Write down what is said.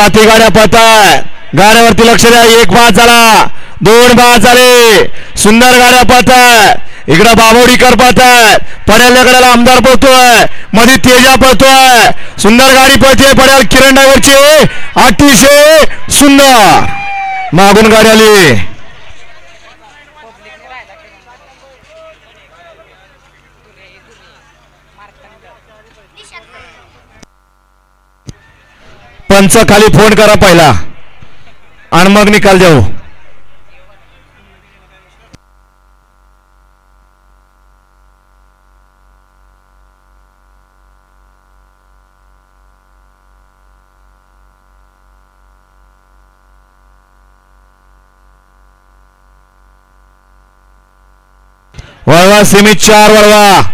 साथी गाड्या पळताय, गाड्यावरती लक्ष द्या. एक बाद झाला, दोन बाद झाले, सुंदर गाड्या पळताय. इकडे बाबोडीकर पळताय, पड्याल्या गड्याला आमदार पळतोय, मध्ये तेजा पळतोय, सुंदर गाडी पळते पड्याल किरण ड्रायव्हरची, अतिशय सुंदर मागून गाडी आली. पंच खाली फोन करा पहिला आणि मग निकाल देऊ. वळवा सेमी 4 वळवा.